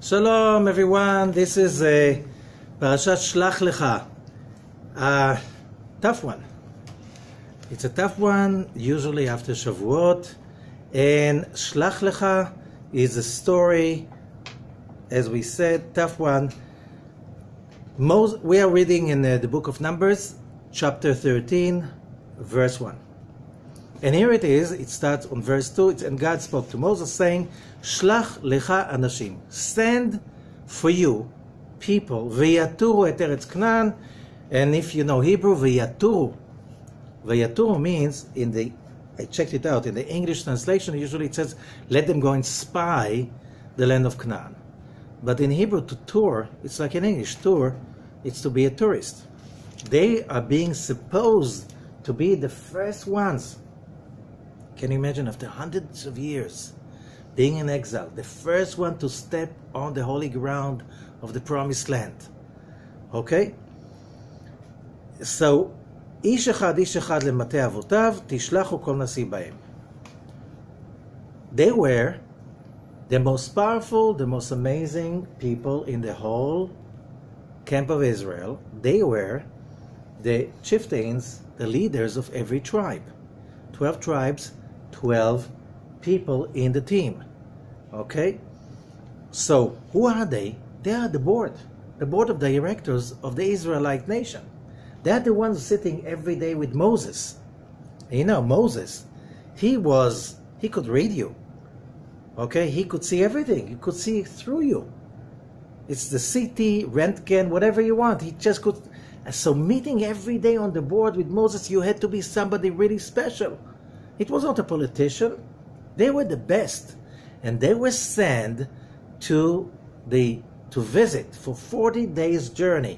Shalom everyone, this is a Parashat Shelah lekha. A tough one. It's a tough one, usually after Shavuot. And Shelah lekha is a story, as we said, tough one. We are reading in the book of Numbers, chapter 13, verse 1. And here it is, it starts on verse 2, and God spoke to Moses saying, Shlach lekha anashim, send for you people, v'yaturu et eretz Canaan, and if you know Hebrew, v'yaturu means, I checked it out, in the English translation, usually it says, let them go and spy the land of Canaan. But in Hebrew, to tour, it's like in English, tour, it's to be a tourist. They are being supposed to be the first ones. Can you imagine, after hundreds of years, being in exile, the first one to step on the holy ground of the promised land? Okay? So, ish echad lemate avotav, tishlachu kol nasi bahem. They were the most powerful, the most amazing people in the whole camp of Israel. They were the chieftains, the leaders of every tribe. 12 tribes, 12 people in the team. Okay? So, who are they? They are the board of directors of the Israelite nation. They are the ones sitting every day with Moses. And you know, Moses, he could read you. Okay? He could see everything. He could see through you. It's the CT, Röntgen, whatever you want. He just could. So meeting every day on the board with Moses, you had to be somebody really special. It was not a politician. They were the best. And they were sent to visit for 40 days journey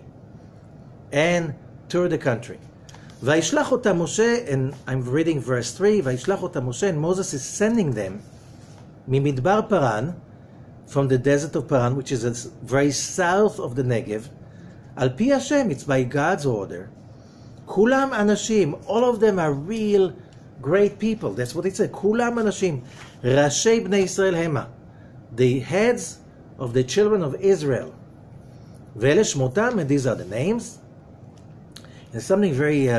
and tour the country. Vayishlach otam Moshe, and I'm reading verse 3, Vayishlach otam Moshe, and Moses is sending them Mimidbar Paran, from the desert of Paran, which is very south of the Negev. Al pi Hashem, it's by God's order. Kulam anashim, all of them are real great people. That's what it said. Kulam anashim, Rashei bnei Israel hema, the heads of the children of Israel. Vele shmotam, and these are the names. There's something very,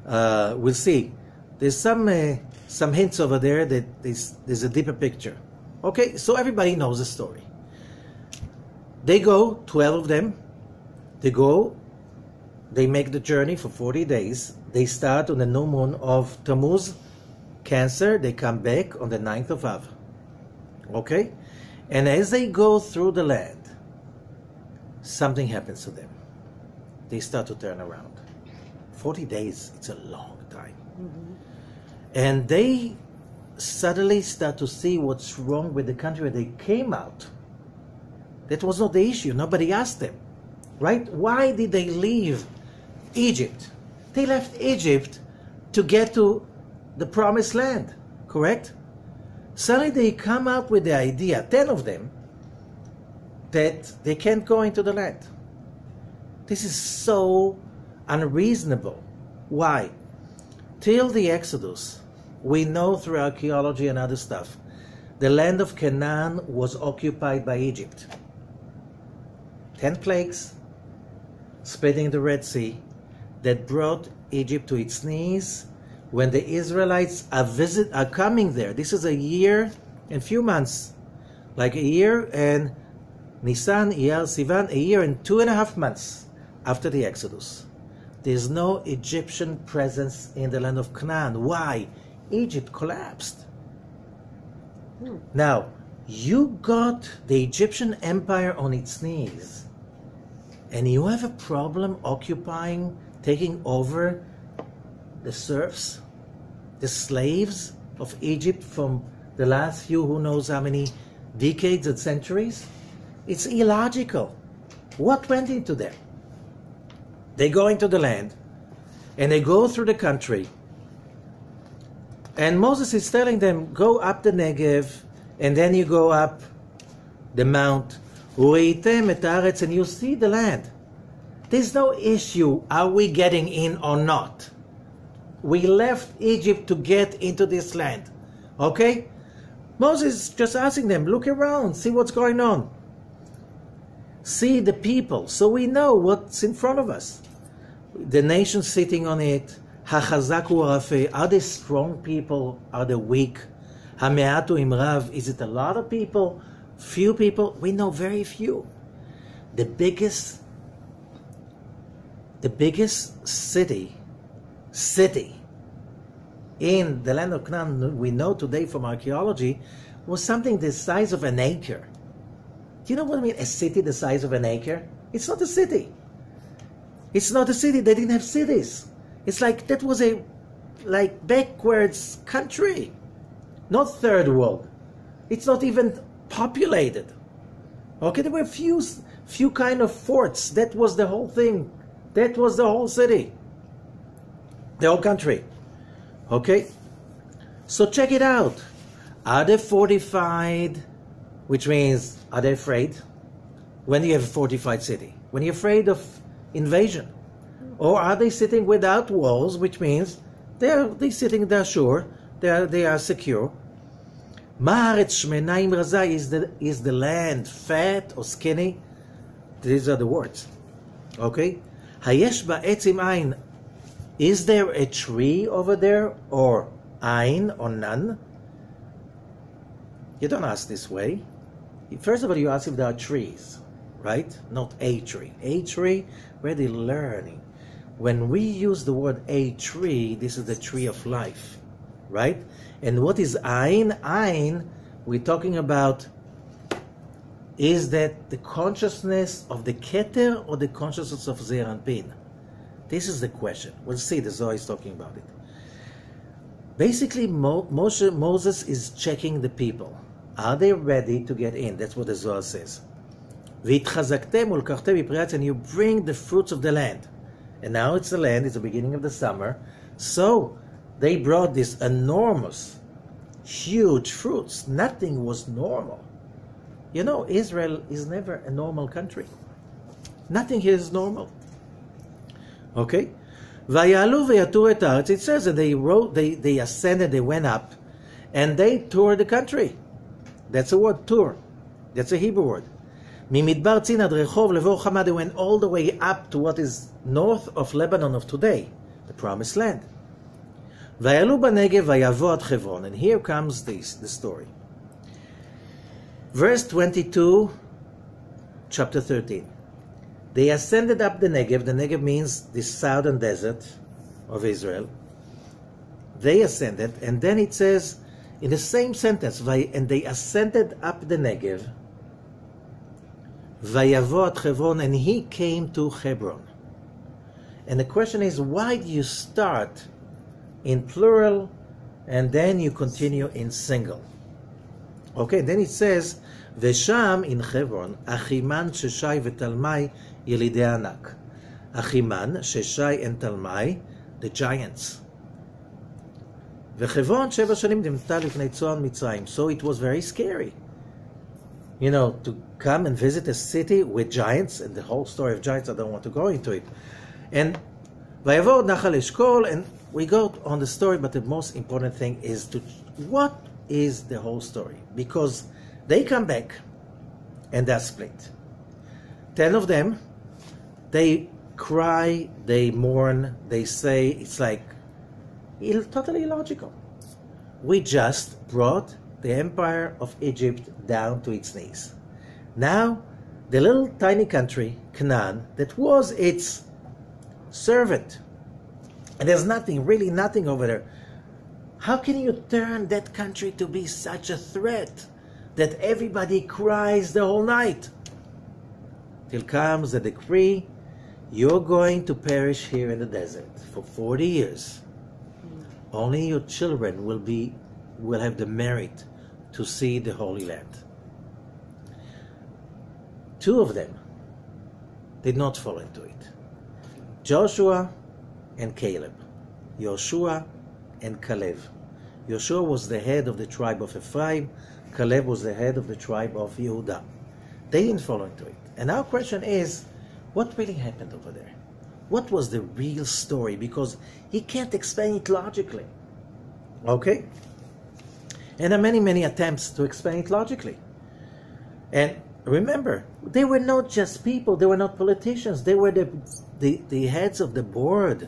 we'll see. There's some hints over there that there's a deeper picture. Okay, so everybody knows the story. They go, 12 of them. They make the journey for 40 days. They start on the new moon of Tammuz, Cancer. They come back on the 9th of Av. Okay? And as they go through the land, something happens to them. They start to turn around. 40 days, it's a long time. Mm-hmm. And they suddenly start to see what's wrong with the country where they came out. That was not the issue. Nobody asked them. Right? Why did they leave Egypt? They left Egypt to get to the promised land. Correct? Suddenly they come up with the idea, 10 of them, that they can't go into the land. This is so unreasonable. Why? Till the Exodus, we know through archaeology and other stuff, the land of Canaan was occupied by Egypt. 10 plagues, splitting the Red Sea, that brought Egypt to its knees. When the Israelites are coming there, this is a year and few months, like a year and Nisan, Iyar, Sivan, a year and 2.5 months after the Exodus. There's no Egyptian presence in the land of Canaan. Why? Egypt collapsed. Now, you got the Egyptian empire on its knees, and you have a problem occupying, taking over the serfs, the slaves of Egypt from the last few, who knows how many decades and centuries? It's illogical. What went into them? They go into the land, and they go through the country, and Moses is telling them, go up the Negev, and then you go up the mount, and you see the land. There's no issue, are we getting in or not? We left Egypt to get into this land. Okay? Moses just asking them, look around, see what's going on. see the people, so we know what's in front of us. The nation sitting on it. Hachazak u'arafeh. Are they strong people? Are they weak? Hame'atu imrav. Is it a lot of people? Few people? We know very few. The biggest city in the land of Canaan, we know today from archaeology, was something the size of an acre. Do you know what I mean? A city the size of an acre? It's not a city. It's not a city. They didn't have cities. It's like that was a backwards country, not third world. It's not even populated. Okay, there were few kind of forts. That was the whole thing. That was the whole city, the whole country. Okay, so check it out. Are they fortified? Which means, are they afraid? When you have a fortified city, when you're afraid of invasion, or are they sitting without walls? Which means they're sitting there sure, they are secure. Ma'aretz shmena im raza, is the land fat or skinny? These are the words. Okay. Hayesh ba'etz im ayin. Is there a tree over there, or ayin, or none? You don't ask this way. First of all, you ask if there are trees, right? Not a tree. A tree, already learning. When we use the word a tree, this is the tree of life, right? And what is ayin? Ayin, we're talking about, is that the consciousness of the Keter or the consciousness of Zeir Anpin? This is the question. We'll see, the Zohar is talking about it. Basically, Moses is checking the people. Are they ready to get in? That's what the Zohar says. And you bring the fruits of the land. And now it's the land, it's the beginning of the summer. So they brought this enormous, huge fruits. Nothing was normal. You know, Israel is never a normal country. Nothing here is normal. Okay? It says that they ascended, they went up, and they toured the country. That's a word, tour. That's a Hebrew word. They went all the way up to what is north of Lebanon of today, the Promised Land. And here comes the story. Verse 22, chapter 13. They ascended up the Negev. The Negev means the southern desert of Israel. They ascended, and then it says in the same sentence, and they ascended up the Negev, Vayavo at Hebron, and he came to Hebron. And the question is, why do you start in plural and then you continue in single? Okay, then it says, Vesham in Hebron, Achiman, Sheshai, Vetalmai, Yelidei Anak. Achiman, Sheshai, and Talmai, the giants. Vechevron, Sheva Shanim, Dimta Lifnei Tzon Mitzrayim. So it was very scary, you know, to come and visit a city with giants, and the whole story of giants, I don't want to go into it. And Vayavod Nachal Eshkol, and we go on the story, but the most important thing is what is the whole story? Because they come back and they're split. 10 of them, they cry, they mourn, they say, it's like totally illogical. We just brought the empire of Egypt down to its knees. Now, the little tiny country, Canaan, that was its servant, and there's nothing, really nothing over there. How can you turn that country to be such a threat that everybody cries the whole night? Till comes the decree, you're going to perish here in the desert for 40 years. Only your children will have the merit to see the Holy Land. 2 of them did not fall into it. Joshua and Caleb. Joshua and Caleb. Joshua was the head of the tribe of Ephraim. Caleb was the head of the tribe of Yehudah. They didn't fall into it. And our question is, what really happened over there? What was the real story? Because he can't explain it logically. Okay? And there are many, many attempts to explain it logically. And remember, they were not just people, they were not politicians, they were the heads of the board,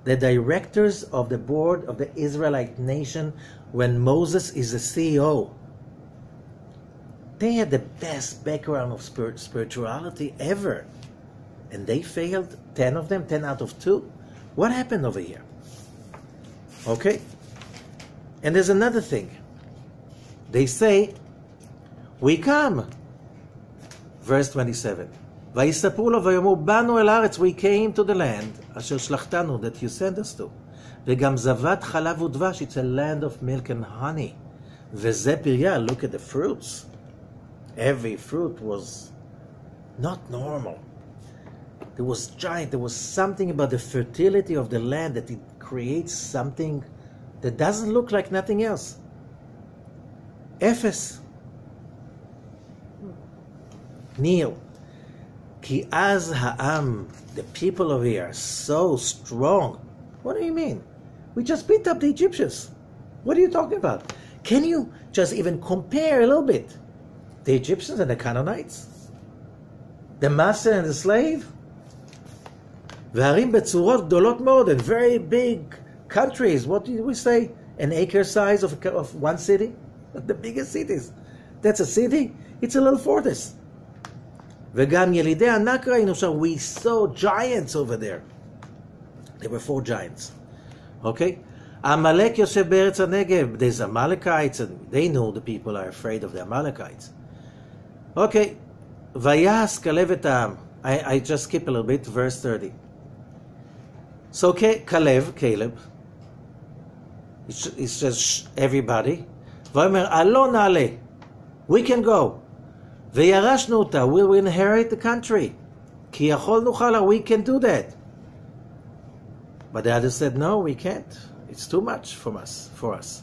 the directors of the board of the Israelite nation when Moses is the CEO. They had the best background of spirituality ever. And they failed, 10 of them, 10 out of 2. What happened over here? Okay. And there's another thing. They say, we come. Verse 27. ויספרו לו ויאמרו, באנו אל הארץ, we came to the land, אשר שלחתנו, that you sent us to. וגם זבת חלב ודבש, it's a land of milk and honey. וזה פריה, look at the fruits. Every fruit was not normal. There was giant, there was something about the fertility of the land that it creates something that doesn't look like nothing else. Ephes. Neil. Ki az ha'am, the people over here are so strong. What do you mean? We just beat up the Egyptians. What are you talking about? Can you just even compare a little bit? The Egyptians and the Canaanites? The master and the slave? והרים בצורות גדולות מאוד, and very big countries. What did we say? An acre size of one city? The biggest cities. That's a city? It's a little fortress. וגם ילידי ענק ראינו שם. We saw giants over there. There were 4 giants. Okay? עמלק יושב בארץ הנגב. There's Amalekites, and they know the people are afraid of the Amalekites. Okay. ויעש כלב את העם. I just skip a little bit, verse 30. So Caleb, it says everybody, ואומר, עלו נעלה, we can go, וירשנו אותה, we will inherit the country, כי יכול נוכל, we can do that. But the others said, no, we can't. It's too much for us.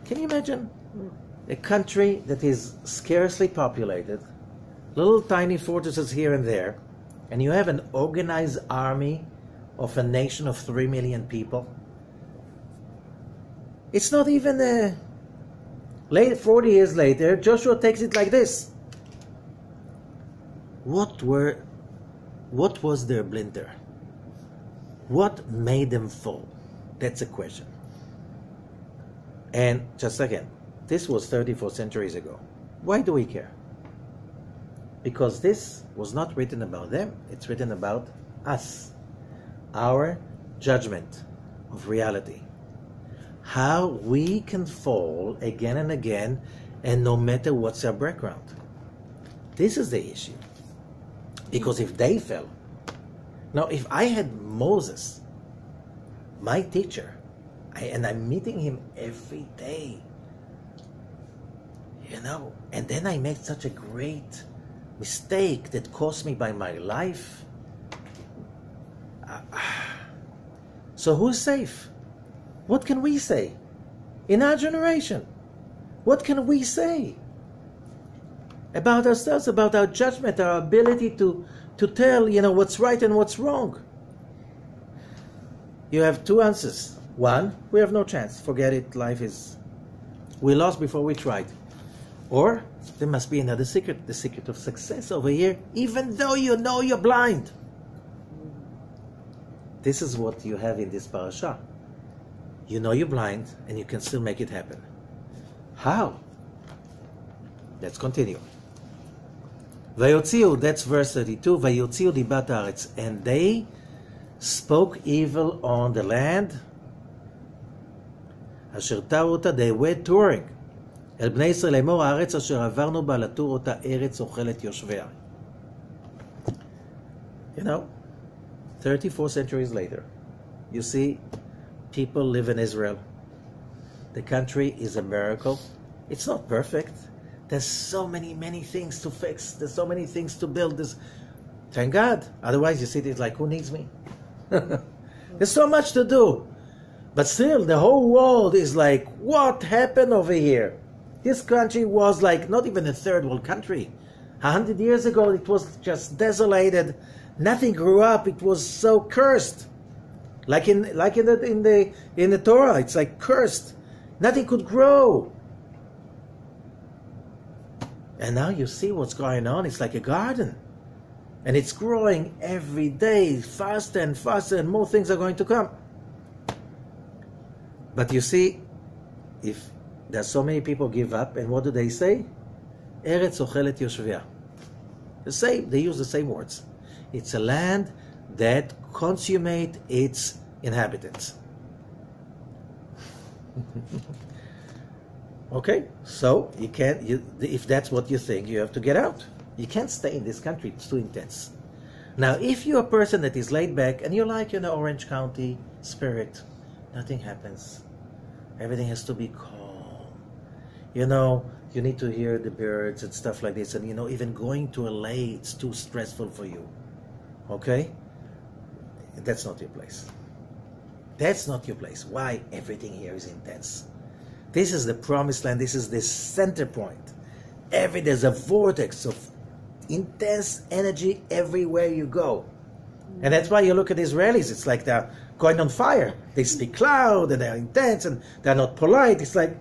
Can you imagine a country that is scarcely populated, little tiny fortresses here and there, and you have an organized army of a nation of 3 million people? It's not even 40 years later, Joshua takes it like this. What was their blunder? What made them fall? That's a question. And just again, this was 34 centuries ago. Why do we care? Because this was not written about them, it's written about us. Our judgment of reality. How we can fall again and again, and no matter what's our background. This is the issue. Because if they fell, now if I had Moses, my teacher, and I'm meeting him every day, and then I made such a great mistake that cost me by my life, so who's safe? What can we say? In our generation, what can we say about ourselves, about our judgment, our ability to tell, what's right and what's wrong? You have 2 answers. 1, we have no chance. Forget it, we lost before we tried. Or, there must be another secret, the secret of success over here, even though you're blind. This is what you have in this parasha. You're blind, and you can still make it happen. How? Let's continue. ויוציאו, that's verse 32, ויוציאו דיבת הארץ, and they spoke evil on the land, אשר תרו אותה, they were touring, אל בני ישראל לאמור, הארץ אשר עברנו בה לתור אותה ארץ אוכלת יושביה. 34 centuries later, you see, people live in Israel. The country is a miracle. It's not perfect. There's so many things to fix. There's so many things to build. Thank God. Otherwise, you see, it's like, who needs me? There's so much to do. But still, the whole world is like, what happened over here? This country was like not even a third world country. 100 years ago, it was just desolated. Nothing grew up. It was so cursed. Like in the Torah, it's like cursed. Nothing could grow. And now you see what's going on. It's like a garden. And it's growing every day, faster and faster, and more things are going to come. But you see, if there's so many people give up, and what do they say? Eretz ochelet yoshvia. They use the same words. It's a land that consummate its inhabitants. Okay, so you can't. If that's what you think, you have to get out. You can't stay in this country. It's too intense. Now, if you're a person that is laid back and you like, Orange County spirit, nothing happens. Everything has to be calm. You need to hear the birds and stuff like this. And, even going to LA, it's too stressful for you. Okay? That's not your place. That's not your place. Why? Everything here is intense. This is the promised land. This is the center point. There's a vortex of intense energy everywhere you go. And that's why you look at Israelis. It's like they're going on fire. They speak loud and they're intense and they're not polite. It's like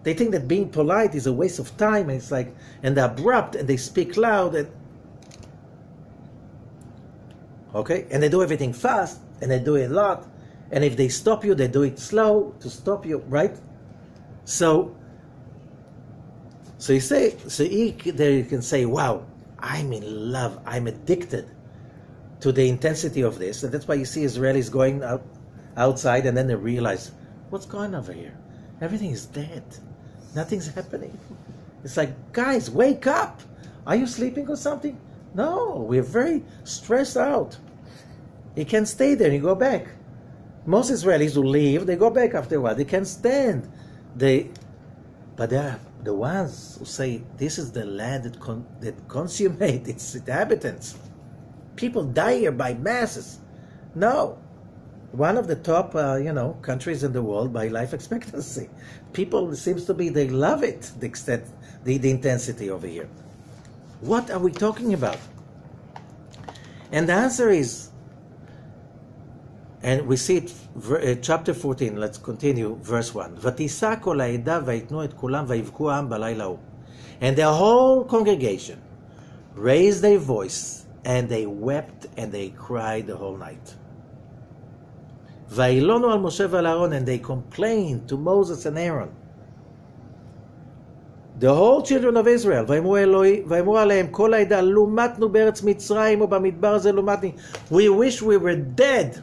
they think that being polite is a waste of time. And it's like, and they're abrupt and they speak loud. Okay? And they do everything fast and they do it a lot. And if they stop you, they do it slow to stop you, right? So you say, there you can say, wow, I'm in love, I'm addicted to the intensity of this. And that's why you see Israelis going outside and then they realize, what's going on over here? Everything is dead. Nothing's happening. It's like, guys, wake up. Are you sleeping or something? No, we're very stressed out. You can't stay there, you go back. Most Israelis who leave, they go back after a while. They can't stand. But they are the ones who say, this is the land that consummate its inhabitants. People die here by masses. No. One of the top, countries in the world by life expectancy. People, seems to be, they love it, the extent, the intensity over here. What are we talking about? And the answer is, and we see it, chapter 14, let's continue, verse 1. ותישא כל העדה ויתנו את כולם ויבכו העם בלילה ההוא. And the whole congregation raised their voice, and they wept and they cried the whole night. וילונו על משה ועל אהרון, and they complained to Moses and Aaron. The whole children of Israel, ויאמרו עליהם כל העדה, לו מתנו בארץ מצרים או במדבר הזה לו מתני. We wish we were dead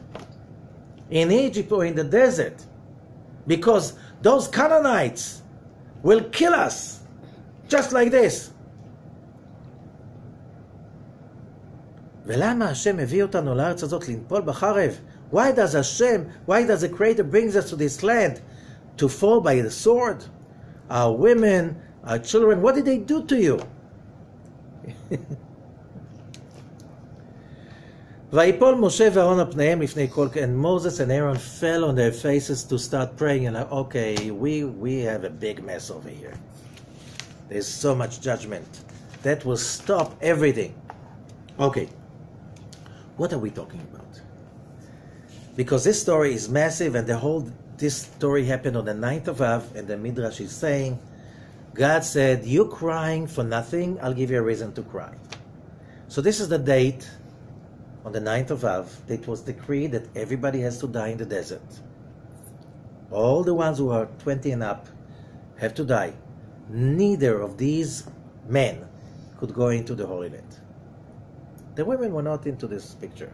in Egypt or in the desert, because those Canaanites will kill us just like this. ולמה השם הביא אותנו לארץ הזאת לנפול בחרב? Why does the Creator brings us to this land to fall by the sword? Our women, our children, what did they do to you? ויפול משה ואהרון על פניהם לפני כל, and Moses and Aaron fell on their faces to start praying, and like, okay, we have a big mess over here. There's so much judgment. That will stop everything. Okay, what are we talking about? Because this story is massive, and this story happened on the 9th of Av, and the Midrash is saying, God said, you crying for nothing, I'll give you a reason to cry. So this is the date, on the 9th of Av, it was decreed that everybody has to die in the desert. All the ones who are 20 and up have to die. Neither of these men could go into the Holy Land. The women were not into this picture.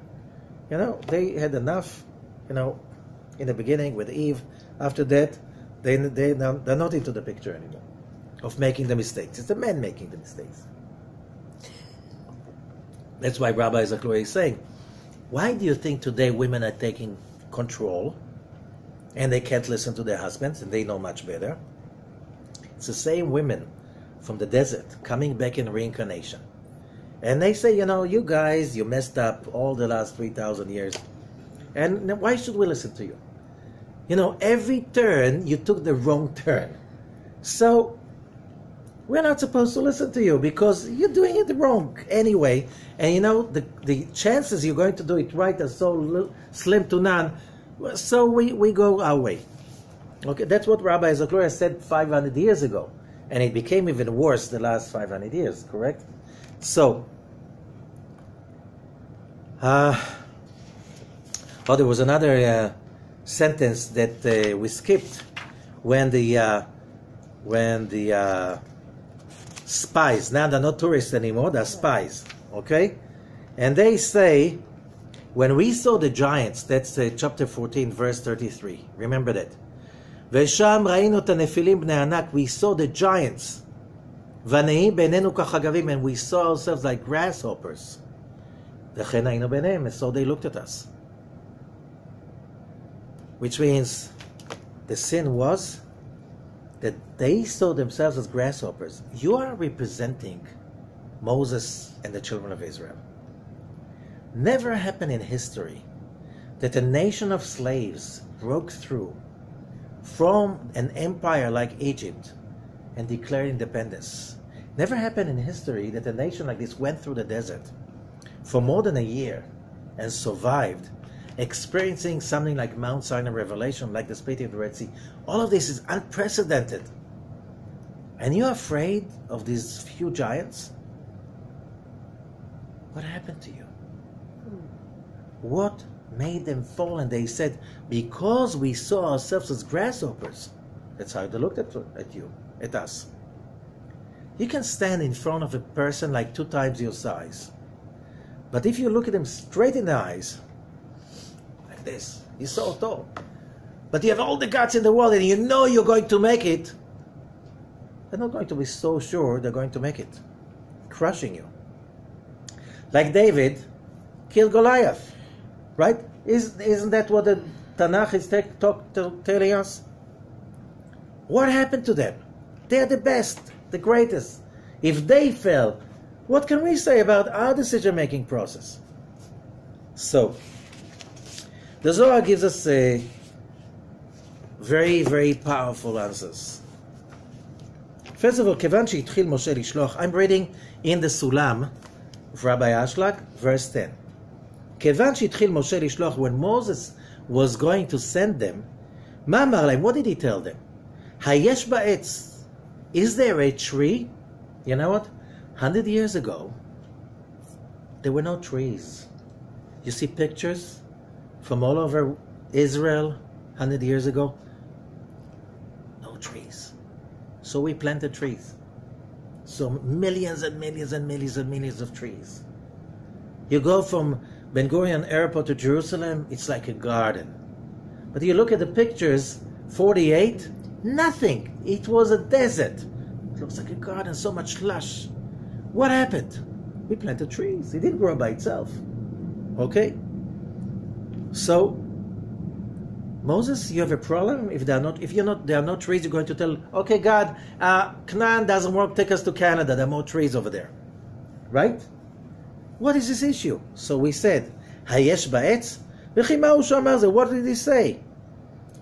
They had enough, in the beginning with Eve. After that, they're not into the picture anymore of making the mistakes. It's the men making the mistakes. That's why Rabbi Zakhloi is saying, why do you think today women are taking control and they can't listen to their husbands and they know much better? It's the same women from the desert coming back in reincarnation. And they say, you guys, you messed up all the last 3,000 years. And why should we listen to you? Every turn, you took the wrong turn. So, we're not supposed to listen to you because you're doing it wrong anyway. And the chances you're going to do it right are so slim to none. So we go our way. Okay, that's what Rabbi Zakhloi said 500 years ago. And it became even worse the last 500 years, correct? So, there was another sentence that we skipped when the spies, now they're not tourists anymore, they're spies, okay? And they say, when we saw the giants, that's chapter 14, verse 33, remember that. ושם ראינו את הנפילים בני ענק, we saw the giants. ונהי בעינינו כחגבים, and we saw ourselves like grasshoppers. וכן היינו בעיניהם, and so they looked at us. Which means the sin was that they saw themselves as grasshoppers. You are representing Moses and the children of Israel. Never happened in history that a nation of slaves broke through from an empire like Egypt and declared independence. Never happened in history that a nation like this went through the desert for more than a year and survived, experiencing something like Mount Sinai revelation, like the splitting of the Red Sea. All of this is unprecedented. And you're afraid of these few giants? What happened to you? What made them fall? And they said, because we saw ourselves as grasshoppers. That's how they looked at you, at us. You can stand in front of a person like 2 times your size. But if you look at them straight in the eyes, like this, he's so tall. But you have all the guts in the world and you know you're going to make it. They're not going to be so sure they're going to make it. Crushing you. Like David killed Goliath. Right? Isn't that what the Tanakh is telling us? What happened to them? They're the best, the greatest. If they fell, what can we say about our decision-making process? So, the Zohar gives us a very, very powerful answers. First of all, כיוון שהתחיל משה לשלוח, I'm reading in the Sulam of Rabbi Ashlag, verse 10. כיוון שהתחיל משה לשלוח, when Moses was going to send them, מה אמר להם? What did he tell them? היש בעץ, is there a tree? You know what? 100 years ago, there were no trees. You see pictures from all over Israel 100 years ago? No trees. So we planted trees. So millions and millions and millions and millions of trees. You go from Ben Gurion Airport to Jerusalem, it's like a garden. But you look at the pictures, 48, nothing. It was a desert. It looks like a garden, so much lush. What happened? We planted trees. It didn't grow by itself. Okay? So, Moses, you have a problem? If there are no trees, you're going to tell, okay, God, Canaan doesn't work, take us to Canada. There are more trees over there. Right? What is this issue? So we said, היש בעץ? וכי מה הוא שאמר זה? What did he say?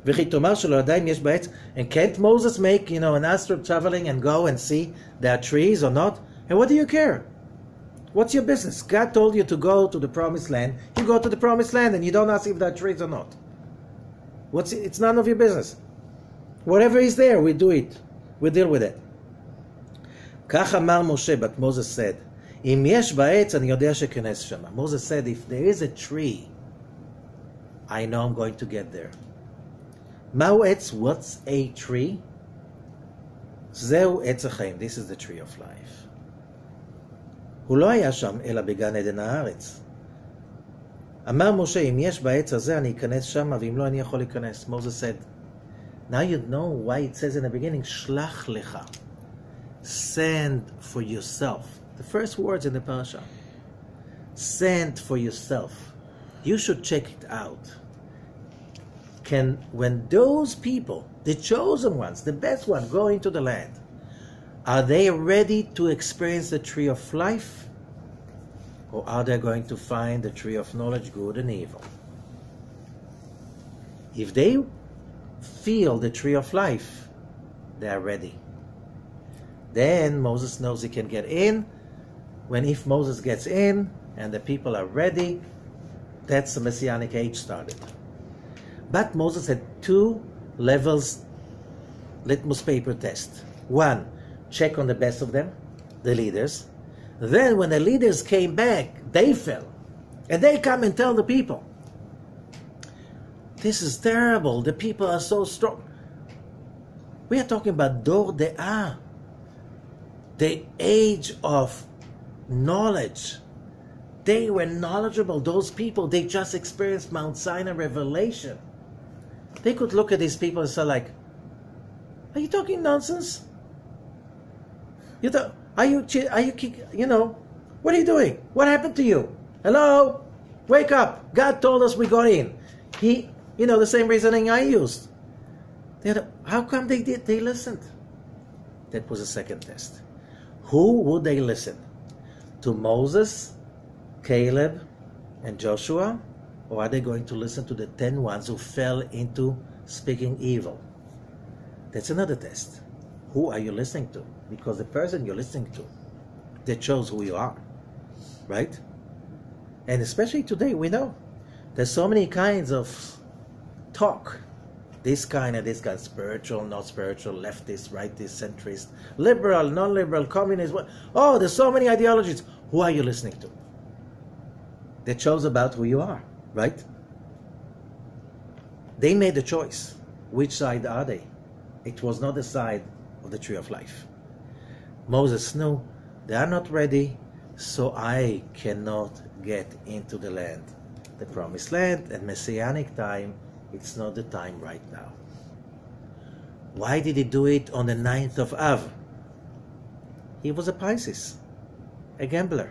וכי תאמר שלא עדיין יש בעץ? And can't Moses make, an astral traveling and go and see there are trees or not? And what do you care? What's your business? God told you to go to the promised land. You go to the promised land and you don't ask if there are trees or not. It's none of your business. Whatever is there, we do it. We deal with it. כך אמר משה, but Moses said, אם יש בעץ, אני יודע שכנס שמה. Moses said, if there is a tree, I know I'm going to get there. מהו עץ? What's a tree? זהו עץ החיים. This is the tree of life. הוא לא היה שם, אלא בגן עדן הארץ. אמר משה, אם יש בעץ הזה, אני אכנס שמה, ואם לא, אני יכול להיכנס. Moses said, now you know why it says in the beginning, שלח lekha. Send for yourself. The first words in the parasha. Send for yourself. You should check it out. When those people, the chosen ones, the best ones, go into the land, are they ready to experience the tree of life? Or are they going to find the tree of knowledge, good and evil? If they feel the tree of life, they are ready. Then Moses knows he can get in. If Moses gets in and the people are ready, that's the Messianic age started. But Moses had 2 levels litmus paper test. 1, check on the best of them, the leaders. Then when the leaders came back, they fell. And they come and tell the people, this is terrible, the people are so strong. We are talking about Dor De'ah, the age of knowledge. They were knowledgeable. Those people, they just experienced Mount Sinai revelation. They could look at these people and say like, are you talking nonsense? You know, what are you doing? What happened to you? Hello? Wake up. God told us we got in. The same reasoning I used. How come they did? They listened. That was a second test. Who would they listen? To Moses, Caleb, and Joshua? Or are they going to listen to the 10 ones who fell into speaking evil? That's another test. Who are you listening to? Because the person you're listening to, that shows who you are. Right? And especially today, we know there's so many kinds of talk. This kind and this kind, spiritual, not spiritual, leftist, rightist, centrist, liberal, non-liberal, communist. Oh, there's so many ideologies. Who are you listening to? That shows about who you are, right? They made the choice. Which side are they? It was not the side of the tree of life. Moses knew they are not ready, so I cannot get into the land. The promised land and messianic time, it's not the time right now. Why did he do it on the 9th of Av? He was a Pisces, a gambler.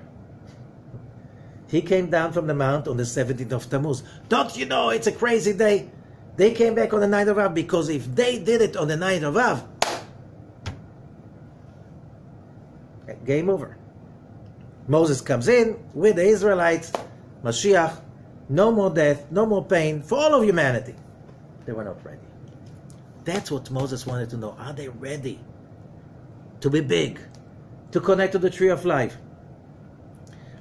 He came down from the mount on the 17th of Tammuz. Don't you know it's a crazy day? They came back on the 9th of Av because if they did it on the 9th of Av, game over. Moses comes in with the Israelites, Mashiach, no more death, no more pain for all of humanity. They were not ready. That's what Moses wanted to know. Are they ready to be big, to connect to the tree of life?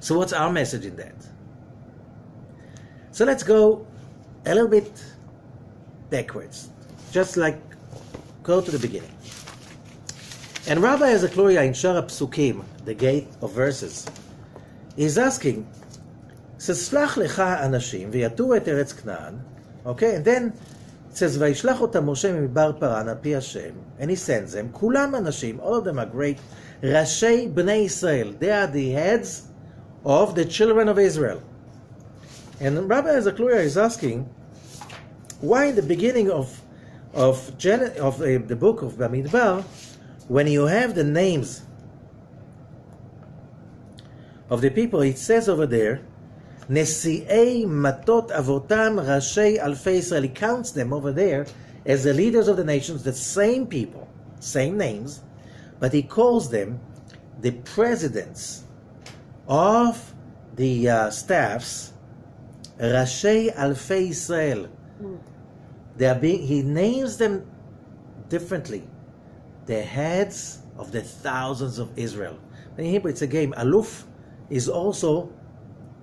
So what's our message in that? So let's go a little bit backwards. Just like go to the beginning. And Rabbi Ezekluria in Shara Psukim, the gate of verses, is asking, says, Shlach lekha anashim v'yatu et eretz Knaan. Okay, and then it says, Vayishlach otam Moshe midbar paran al pi Hashem, and he sends them, kulam anashim, all of them are great, Rashei bnei Israel, they are the heads of the children of Israel. And Rabbi Ezekluria is asking, why in the beginning of the book of Bamidbar, when you have the names of the people, it says over there, Nesi'ei matot avotam rashei alfei Israel. He counts them over there as the leaders of the nations, the same people, same names, but he calls them the presidents of the staffs, rashei alfei Israel. He names them differently. The heads of the thousands of Israel. In Hebrew, it's a game. Aluf is also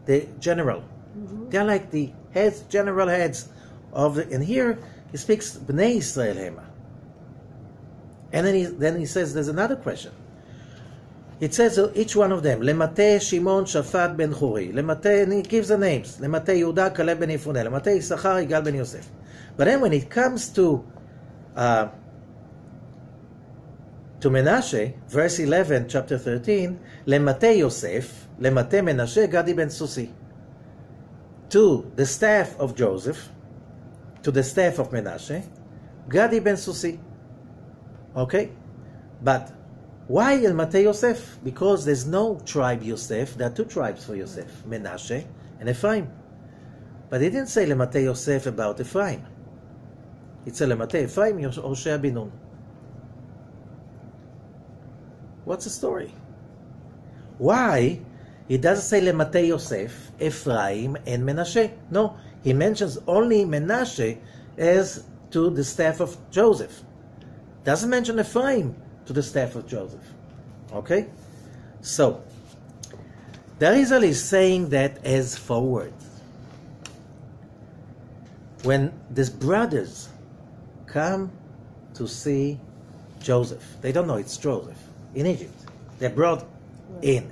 the general. Mm-hmm. They're like the heads, general heads of the. And here he speaks Bnei Israel Hema. And then he says there's another question. It says each one of them. Lemate Shimon Shafat ben Churi. Lemate, and he gives the names. Lemate Yehuda Kaleb ben Yifune. Lemate Yisachar Yigal ben Yosef. But then when it comes to Menashe, verse 11, chapter 13, Lemate Yosef, Lemate Menashe, Gadi ben Susi. To the staff of Joseph, to the staff of Menashe, Gadi ben Susi. Okay? But why Lemate Yosef? Because there's no tribe Yosef. There are two tribes for Yosef, Menashe and Ephraim. But he didn't say Lemate Yosef about Ephraim. It said Lemate Ephraim, Hoshea bin Nun. What's the story? Why he doesn't say Lemate Yosef, Ephraim, and Menashe? No, he mentions only Menashe as to the staff of Joseph. Doesn't mention Ephraim to the staff of Joseph. Okay? So, the Arizal is saying that as forward. When these brothers come to see Joseph, they don't know it's Joseph. in Egypt. They're brought in.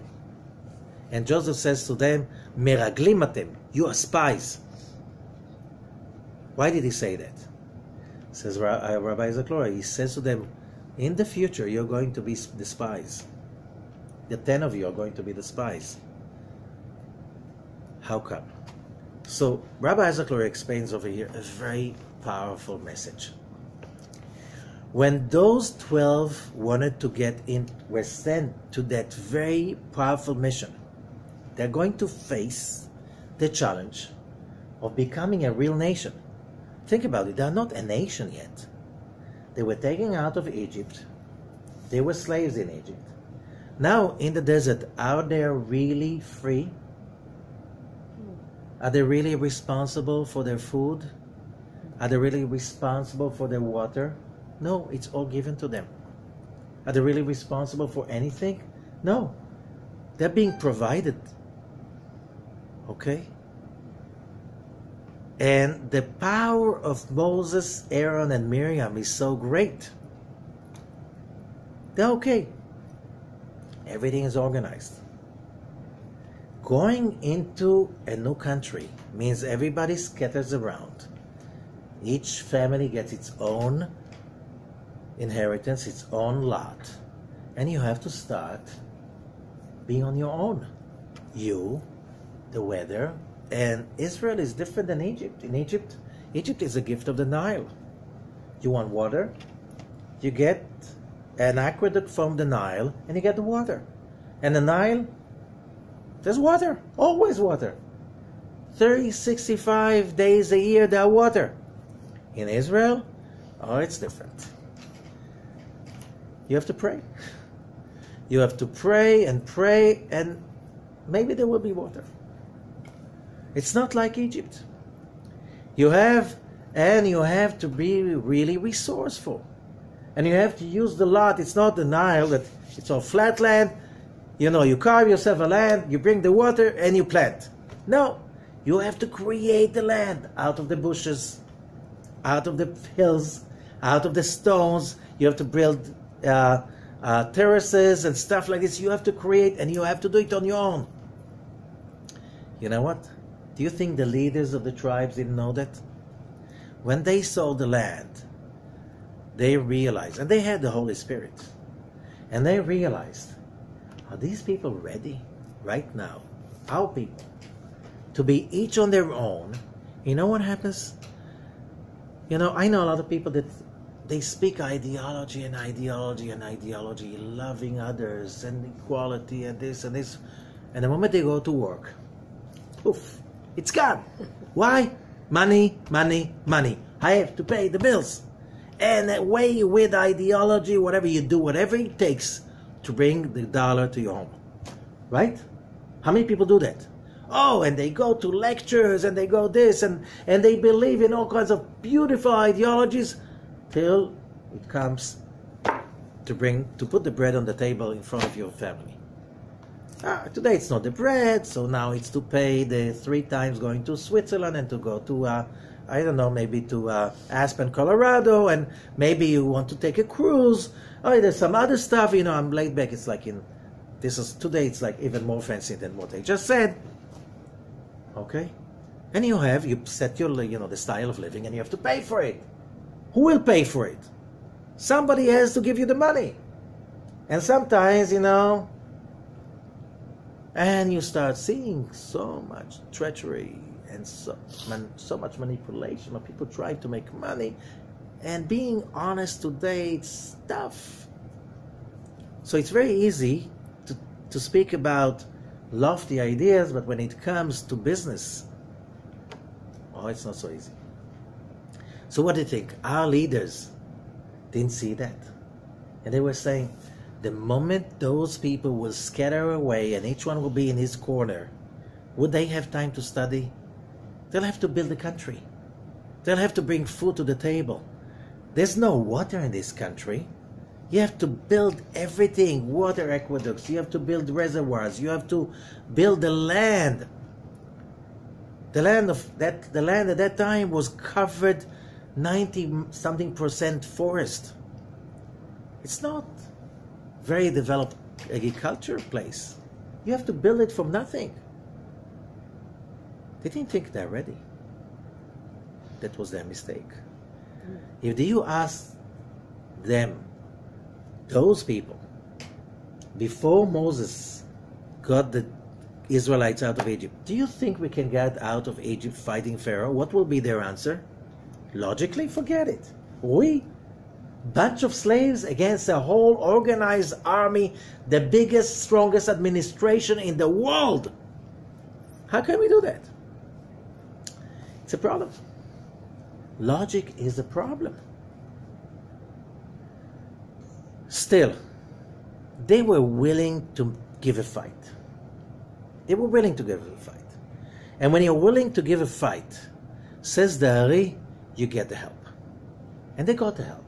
And Joseph says to them, Meraglim atem, you are spies. Why did he say that? Says Rabbi Zohar, he says to them, in the future you're going to be the spies. The 10 of you are going to be the spies. How come? So Rabbi Zohar explains over here a very powerful message. When those 12 wanted to were sent to that very powerful mission, they're going to face the challenge of becoming a real nation. Think about it, they're not a nation yet. They were taken out of Egypt. They were slaves in Egypt. Now in the desert, are they really free? Are they really responsible for their food? Are they really responsible for their water? No, it's all given to them. Are they really responsible for anything? No. They're being provided. Okay? And the power of Moses, Aaron, and Miriam is so great. They're okay. Everything is organized. Going into a new country means everybody scatters around. Each family gets its own inheritance, its own lot. And you have to start being on your own. You, the weather, and Israel is different than Egypt. In Egypt is a gift of the Nile. You want water, you get an aqueduct from the Nile, and you get the water. And the Nile, there's water, always water. 365 days a year, there's water. In Israel, oh, it's different. You have to pray. You have to pray, and maybe there will be water. It's not like Egypt. You have to be really resourceful. And you have to use the lot. It's not the Nile, that it's all flat land. You know, you carve yourself a land, you bring the water, and you plant. No, you have to create the land out of the bushes, out of the hills, out of the stones. You have to build terraces and stuff like this. You have to create, and you have to do it on your own. You know what? Do you think the leaders of the tribes didn't know that? When they saw the land, they realized, and they had the Holy Spirit, and they realized, are these people ready right now, our people, to be each on their own? You know what happens? You know, I know a lot of people that they speak ideology, loving others and equality and this and this, and the moment they go to work, poof, it's gone. Why? Money, money, money. I have to pay the bills. And away with ideology, whatever you do, whatever it takes to bring the dollar to your home. Right? How many people do that? Oh, and they go to lectures and they go this and they believe in all kinds of beautiful ideologies till it comes to put the bread on the table in front of your family. Today it's not the bread, so now it's to pay the 3 times going to Switzerland and to go to, I don't know, maybe to Aspen, Colorado, and maybe you want to take a cruise. Oh, there's some other stuff, you know, I'm laid back. It's like today it's like even more fancy than what I just said. Okay? And you set your, the style of living, and you have to pay for it. Who will pay for it? Somebody has to give you the money. And sometimes, and you start seeing so much treachery and so much manipulation of people trying to make money. And being honest today, it's tough. So it's very easy to speak about lofty ideas, but when it comes to business, it's not so easy. So what do you think? Our leaders didn't see that. And they were saying, the moment those people will scatter away and each one will be in his corner, would they have time to study? They'll have to build a country. They'll have to bring food to the table. There's no water in this country. You have to build everything, water aqueducts. You have to build reservoirs. You have to build the land. The land at that time was covered 90-something% forest. It's not very developed agriculture place. You have to build it from nothing. They didn't think they're ready. That was their mistake. If you ask them, those people, before Moses got the Israelites out of Egypt, do you think we can get out of Egypt fighting Pharaoh? What will be their answer? Logically, forget it. We, bunch of slaves against a whole organized army, the biggest, strongest administration in the world. How can we do that? It's a problem. Logic is a problem. Still, they were willing to give a fight. They were willing to give a fight. And when you're willing to give a fight, says the Ari, you get the help. And they got the help.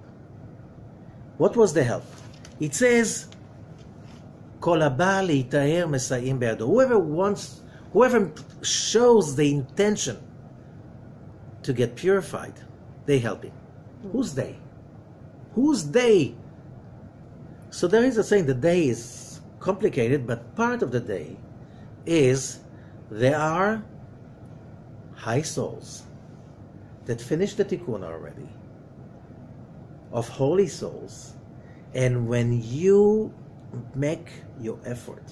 What was the help? It says, Kol haba leitaher mesayim be'ado. Whoever shows the intention to get purified, they help him. Who's they? Who's they? So there is a saying, the day is complicated, but part of the day is there are high souls that finished the tikkun already, of holy souls, and when you make your effort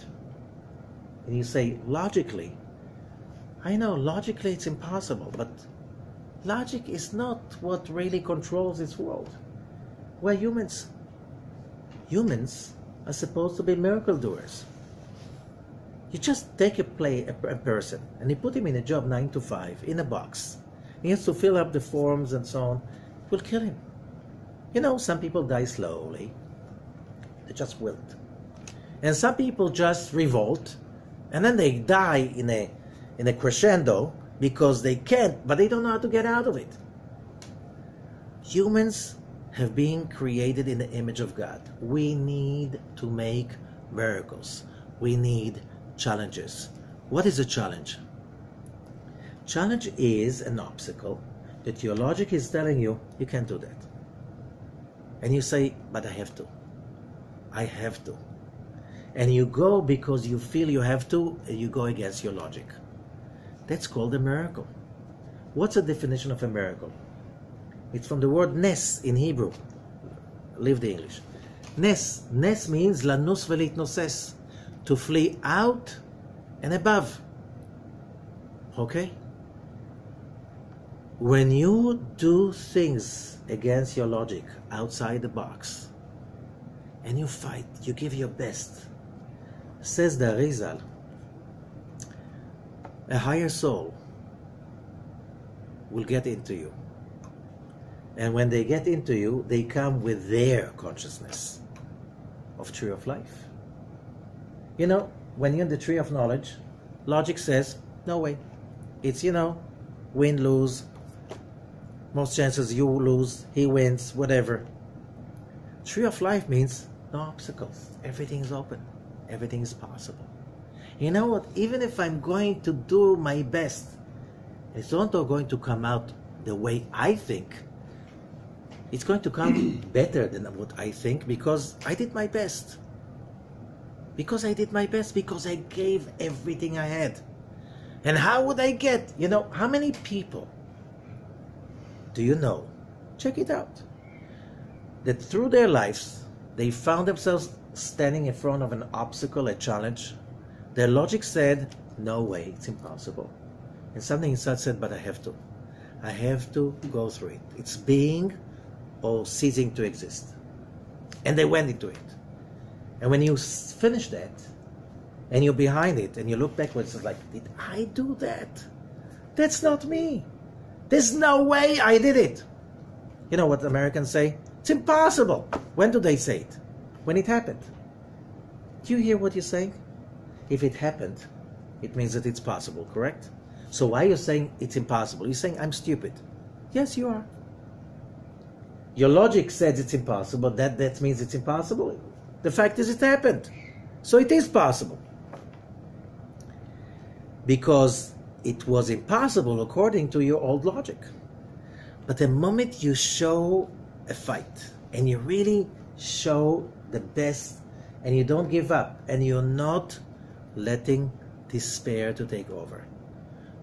and you say, logically, I know logically it's impossible, but logic is not what really controls this world. We're humans. Humans are supposed to be miracle doers. You just take a person and you put him in a job 9 to 5 in a box. He has to fill up the forms and so on. It will kill him. You know, some people die slowly. They just wilt. And some people just revolt, and then they die in a crescendo because they can't, but they don't know how to get out of it. Humans have been created in the image of God. We need to make miracles. We need challenges. What is a challenge? Challenge is an obstacle that your logic is telling you, you can't do that. And you say, but I have to. I have to. And you go because you feel you have to, and you go against your logic. That's called a miracle. What's the definition of a miracle? It's from the word nes in Hebrew. Leave the English. Nes. Nes means lanus velitnoses, to flee out and above. Okay? When you do things against your logic, outside the box, and you fight, you give your best, says the Arizal, a higher soul will get into you. And when they get into you, they come with their consciousness of tree of life. You know, when you're in the tree of knowledge, logic says, no way. It's, win, lose. Most chances you lose, he wins, whatever. Tree of life means no obstacles. Everything is open. Everything is possible. You know what? Even if I'm going to do my best, it's not going to come out the way I think. It's going to come better than what I think because I did my best. Because I did my best, because I gave everything I had. And how would I get? How many people do you know? Check it out. That through their lives, they found themselves standing in front of an obstacle, a challenge. Their logic said, no way, it's impossible. And something inside said, but I have to. I have to go through it. It's being or ceasing to exist. And they went into it. And when you finish that, and you're behind it, and you look backwards, it's like, did I do that? That's not me. There's no way I did it. You know what Americans say? It's impossible. When do they say it? When it happened. Do you hear what you're saying? If it happened, it means that it's possible, correct? So why are you saying it's impossible? You're saying I'm stupid. Yes, you are. Your logic says it's impossible. That means it's impossible. The fact is it happened. So it is possible. Because it was impossible according to your old logic. But the moment you show a fight and you really show the best and you don't give up, and you're not letting despair to take over.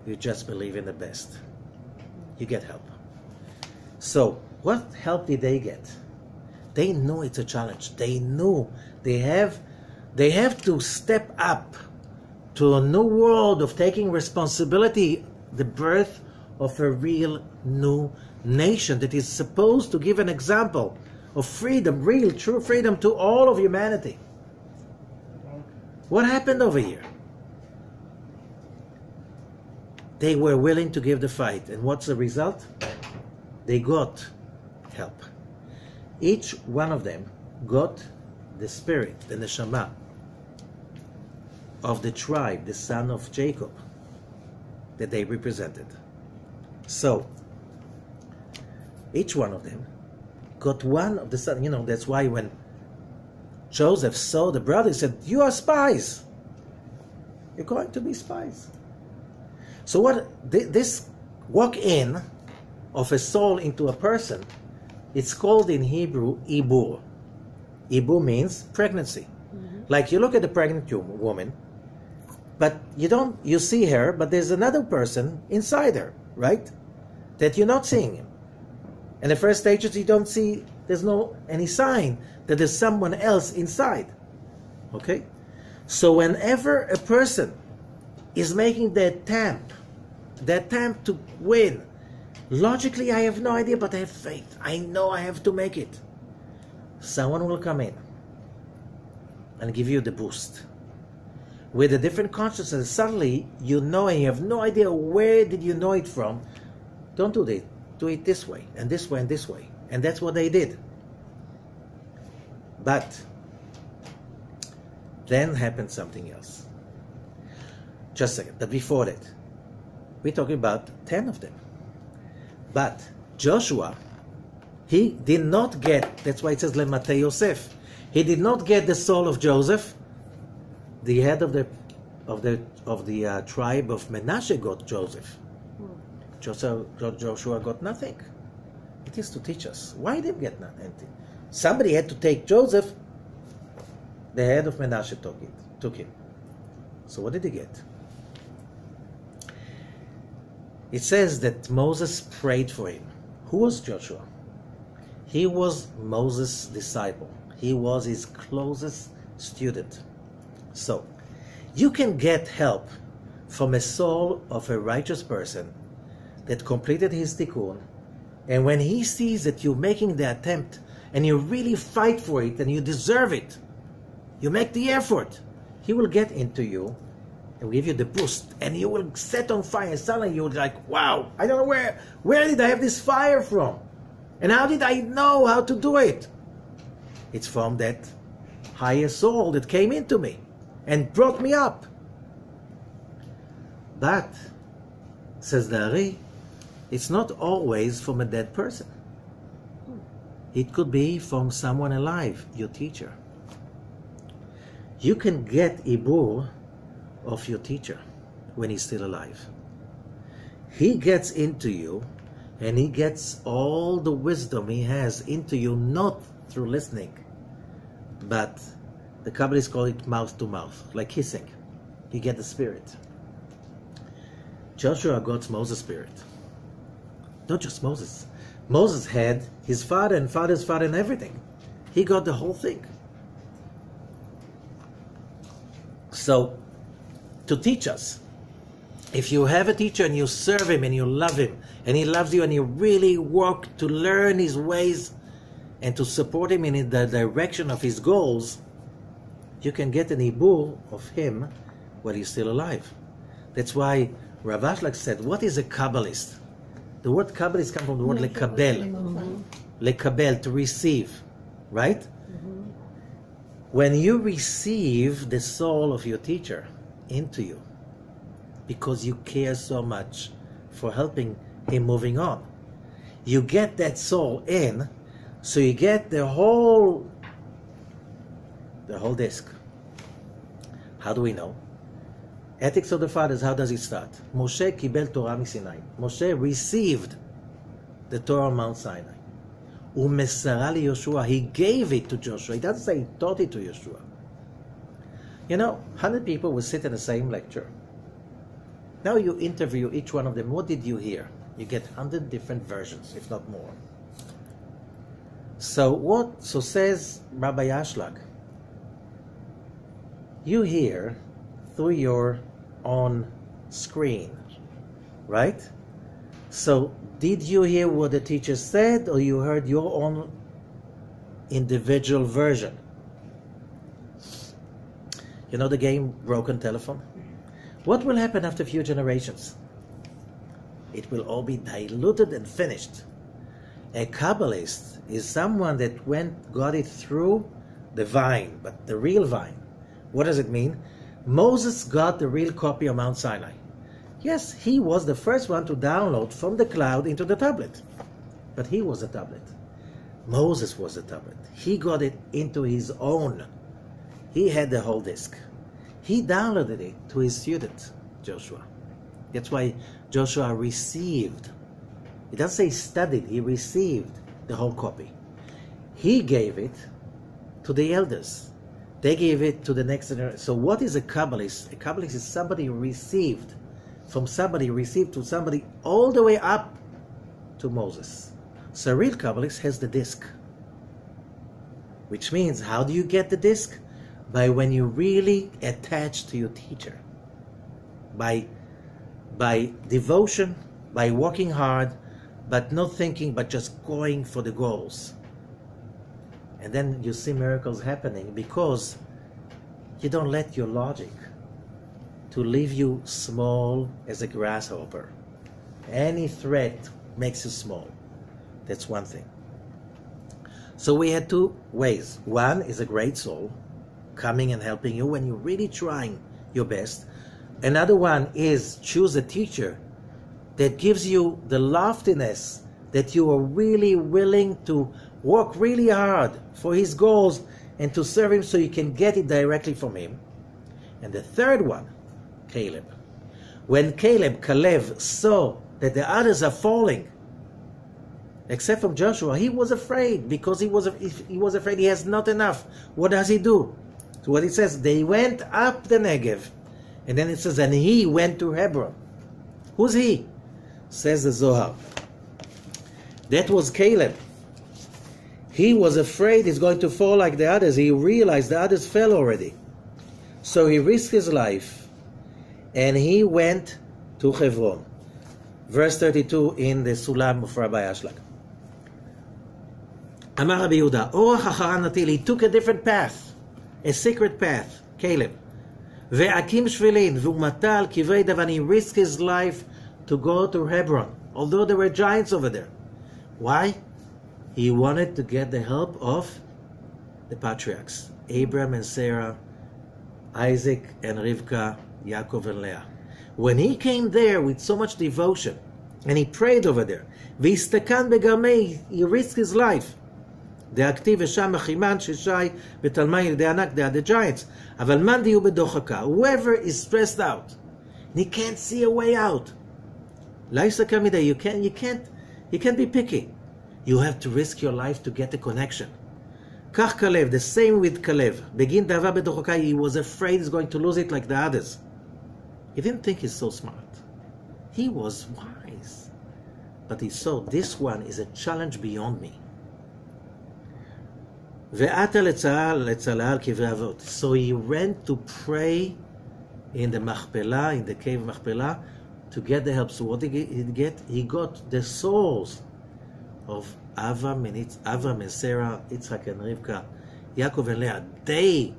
You just believe in the best. You get help. So, what help did they get? They knew it's a challenge. They knew they have to step up to a new world of taking responsibility, the birth of a real new nation that is supposed to give an example of freedom, real, true freedom to all of humanity. What happened over here? They were willing to give the fight. And what's the result? They got help. Each one of them got the spirit, the neshama of the tribe, the son of Jacob, that they represented. So, each one of them got one of the son. You know, that's why when Joseph saw the brother, he said, "You are spies. You're going to be spies." So what this walk-in of a soul into a person, it's called in Hebrew ibur. Ibur means pregnancy. Like you look at a pregnant woman, but you see her, but there's another person inside her, right? That you're not seeing him. And the first stages you don't see, there's no any sign that there's someone else inside. Okay? So whenever a person is making the attempt to win, logically I have no idea, but I have faith. I know I have to make it. Someone will come in and give you the boost. With a different consciousness, suddenly you know and you have no idea where did you know it from. Don't do that. Do it this way, and this way, and this way. And that's what they did. But then happened something else. Just a second. But before that, we're talking about 10 of them. But Joshua, he did not get, that's why it says Lemate Yosef. He did not get the soul of Joseph. The head of the tribe of Menashe got Joseph. Joshua got nothing. It is to teach us. Why did he get nothing? Somebody had to take Joseph. The head of Menashe took him. So what did he get? It says that Moses prayed for him. Who was Joshua? He was Moses' disciple. He was his closest student. So, you can get help from a soul of a righteous person that completed his tikkun, and when he sees that you're making the attempt and you really fight for it and you deserve it, you make the effort, he will get into you and give you the boost, and you will set on fire. Suddenly you're like, wow, I don't know where did I have this fire from? And how did I know how to do it? It's from that higher soul that came into me and brought me up. But, says the Ari, it's not always from a dead person. It could be from someone alive, your teacher. You can get ibur of your teacher when he's still alive. He gets into you, and he gets all the wisdom he has into you, not through listening, but the Kabbalists call it mouth to mouth, like kissing. You get the spirit. Joshua got Moses' spirit. Not just Moses. Moses had his father and father's father and everything. He got the whole thing. So, to teach us, if you have a teacher and you serve him and you love him and he loves you and you really work to learn his ways and to support him in the direction of his goals, you can get an ibur of him while he's still alive. That's why Rav Ashlag said, what is a Kabbalist? The word Kabbalist comes from the word lekabel. Lekabel, to receive. Right? When you receive the soul of your teacher into you, because you care so much for helping him moving on, you get that soul in, so you get the whole disc. How do we know? Ethics of the Fathers, how does it start? Moshe kibel Torah miSinai. Moshe received the Torah on Mount Sinai. Umesara li Yoshua. He gave it to Joshua. He doesn't say he taught it to Joshua. 100 people will sit in the same lecture. Now you interview each one of them. What did you hear? You get 100 different versions, if not more. So says Rabbi Ashlag, you hear through your own screen, right? So did you hear what the teacher said, or you heard your own individual version? You know the game Broken Telephone? What will happen after a few generations? It will all be diluted and finished. A Kabbalist is someone that got it through the vine, but the real vine. What does it mean? Moses got the real copy of Mount Sinai. Yes, he was the first one to download from the cloud into the tablet. But he was a tablet. Moses was a tablet. He got it into his own. He had the whole disk. He downloaded it to his student, Joshua. That's why Joshua received. It doesn't say studied, he received the whole copy. He gave it to the elders. They gave it to the next generation. So what is a Kabbalist? A Kabbalist is somebody who received from somebody, received to somebody, all the way up to Moses. So a real Kabbalist has the disk. Which means, how do you get the disk? By when you really attach to your teacher. By devotion, by working hard, but not thinking, but just going for the goals. And then you see miracles happening because you don't let your logic to leave you small as a grasshopper. Any threat makes you small. That's one thing. So we had two ways. One is a great soul coming and helping you when you're really trying your best. Another one is choose a teacher that gives you the loftiness that you are really willing to work really hard for his goals and to serve him so you can get it directly from him. And the third one, Caleb. When Caleb saw that the others are falling, except from Joshua, he was afraid because he was afraid he has not enough. What does he do? So what it says, they went up the Negev. And then it says, and he went to Hebron. Who's he? Says the Zohar. That was Caleb. He was afraid he's going to fall like the others. He realized the others fell already. So he risked his life and he went to Hebron. Verse 32 in the Sulam of Rabbi Ashlag. Amar Rabbi Yehuda, Orach Acharan Natil, he took a different path, a secret path, Caleb. Ve'akim Shvilin, V'umata al Kivrei Dav, and he risked his life to go to Hebron, although there were giants over there. Why? He wanted to get the help of the patriarchs, Abraham and Sarah, Isaac and Rivka, Yaakov and Leah. When he came there with so much devotion, and he prayed over there, V'istakan begarmei, he risked his life. דאקטיב ושם אחימן ששי ותלמי ילדי ענק, they are the giants. אבל מאן דיהו בדוחקה, whoever is stressed out, and he can't see a way out. לא יסתכל מדי, you can't be picky. You have to risk your life to get the connection. כך כלב, the same with כלב. בגין דאבה בדוחקה, he was afraid he's going to lose it like the others. He didn't think he's so smart. He was wise. But he saw, this one is a challenge beyond me. So he went to pray in the Machpelah, in the cave Machpelah, to get the help. So what did he get? He got the souls of Avram and Sarah, Yitzchak and Rivka, Yaakov and Leah. They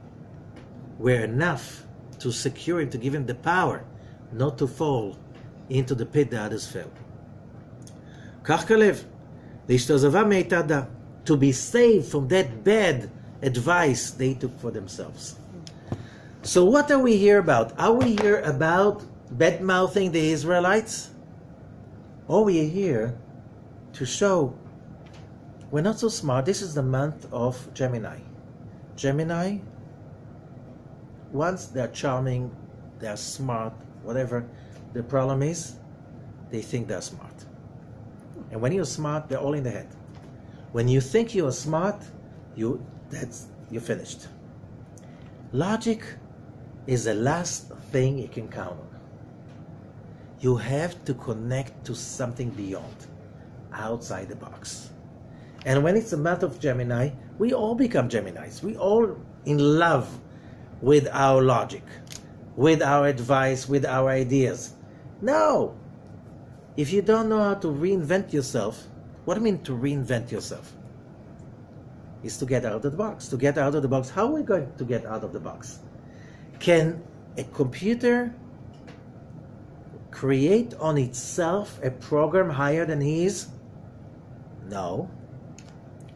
were enough to secure him, to give him the power not to fall into the pit the others fell. Kach Kalev, להשתזבה מאיתה, to be saved from that bad advice they took for themselves. So what are we here about? Are we here about bad-mouthing the Israelites? Or we are here to show we're not so smart. This is the month of Gemini. Gemini, once they're charming, they're smart, whatever, the problem is they think they're smart. And when you're smart, they're all in the head. When you think you are smart, you're finished. Logic is the last thing you can count on. You have to connect to something beyond, outside the box. And when it's a matter of Gemini, we all become Geminis. We all in love with our logic, with our advice, with our ideas. No! If you don't know how to reinvent yourself, what do I mean to reinvent yourself? Is to get out of the box. To get out of the box, how are we going to get out of the box? Can a computer create on itself a program higher than his? No.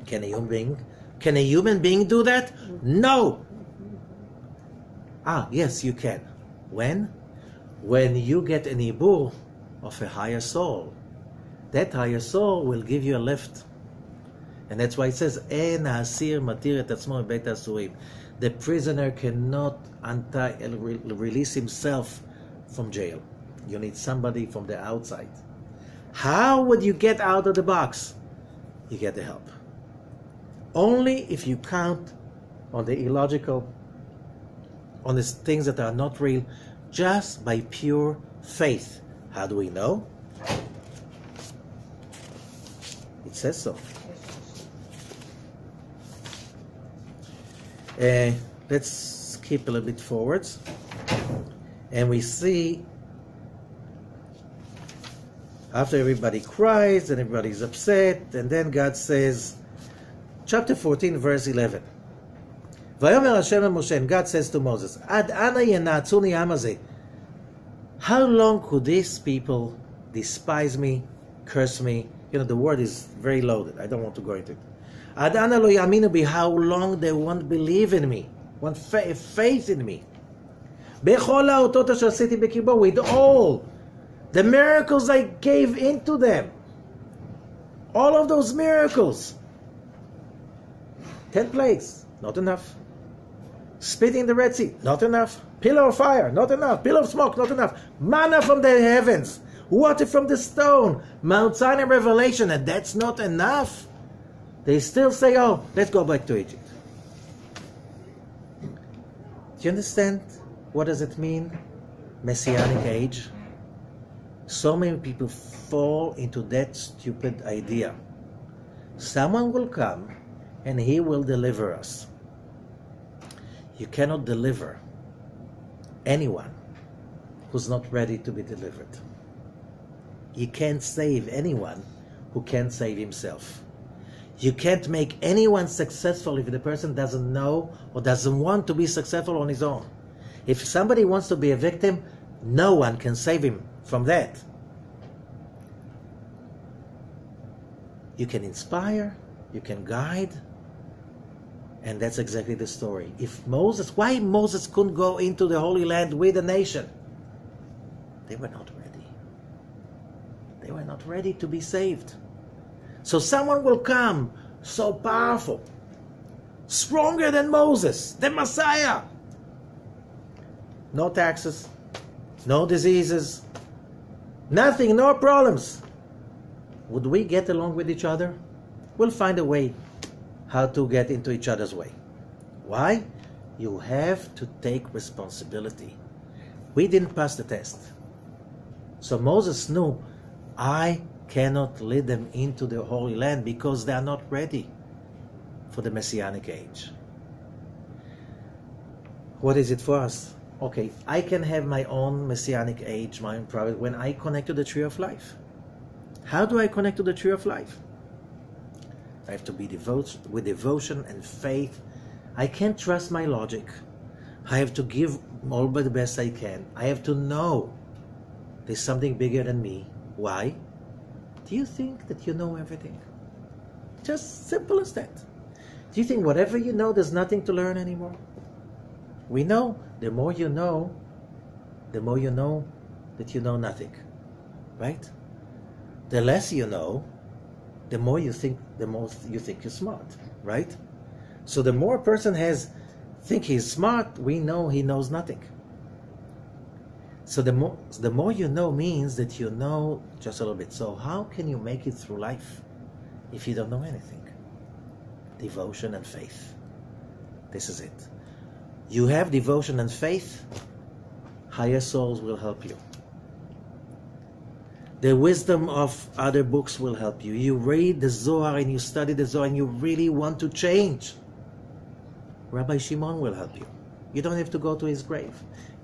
Can a human being do that? No. Yes, you can. When? When you get an ibur of a higher soul. That higher soul will give you a lift. And that's why it says, "En ha'asir matir et atzmo beit ha'asurim." The prisoner cannot release himself from jail. You need somebody from the outside. How would you get out of the box? You get the help. Only if you count on the illogical, on the things that are not real, just by pure faith. How do we know? It says so. Let's skip a little bit forwards. And we see, after everybody cries and everybody's upset, and then God says, chapter 14, verse 11. Vayomer Hashem Moshe, and God says to Moses, Ad ana yenatzuni am hazeh. How long could these people despise me, curse me? You know, the word is very loaded. I don't want to go into it. Ad ana lo yaminu bi, how long they won't believe in me, won't faith in me. Bechol ha'otot asher asiti bekirbo, with all the miracles I gave into them. All of those miracles. 10 plagues, not enough. Spitting in the Red Sea, not enough. Pillar of fire, not enough. Pillar of smoke, not enough. Manna from the heavens, water from the stone, Mount Sinai revelation, and that's not enough. They still say, oh, let's go back to Egypt. Do you understand what does it mean? Messianic age. So many people fall into that stupid idea. Someone will come and he will deliver us. You cannot deliver anyone who's not ready to be delivered. You can't save anyone who can't save himself. You can't make anyone successful if the person doesn't know or doesn't want to be successful on his own. If somebody wants to be a victim, no one can save him from that. You can inspire, you can guide, and that's exactly the story. Why Moses couldn't go into the Holy Land with a nation? They were not ready. They were not ready to be saved. So someone will come so powerful, stronger than Moses, the Messiah. No taxes, no diseases, nothing, no problems. Would we get along with each other? We'll find a way how to get into each other's way. Why? You have to take responsibility. We didn't pass the test. So Moses knew, I cannot lead them into the Holy Land because they are not ready for the Messianic age. What is it for us? Okay, I can have my own Messianic age, my own private, when I connect to the tree of life. How do I connect to the tree of life? I have to be devoted with devotion and faith. I can't trust my logic. I have to give all by the best I can. I have to know there's something bigger than me. Why? Do you think that you know everything? Just simple as that. Do you think whatever you know, there's nothing to learn anymore? We know the more you know that you know nothing. Right? The less you know, the more you think you're smart. Right? So the more a person think he's smart, we know he knows nothing. So the more you know means that you know just a little bit. So how can you make it through life if you don't know anything? Devotion and faith. This is it. You have devotion and faith, higher souls will help you. The wisdom of other books will help you. You read the Zohar and you study the Zohar and you really want to change. Rabbi Shimon will help you. You don't have to go to his grave.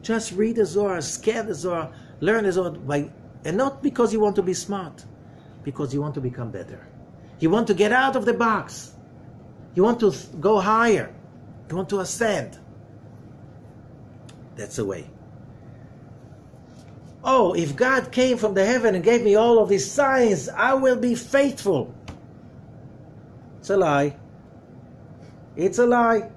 Just read the Zohar, scan the Zohar, learn the Zohar, and not because you want to be smart, because you want to become better. You want to get out of the box. You want to go higher. You want to ascend. That's the way. Oh, if God came from the heaven and gave me all of these signs, I will be faithful. It's a lie. It's a lie.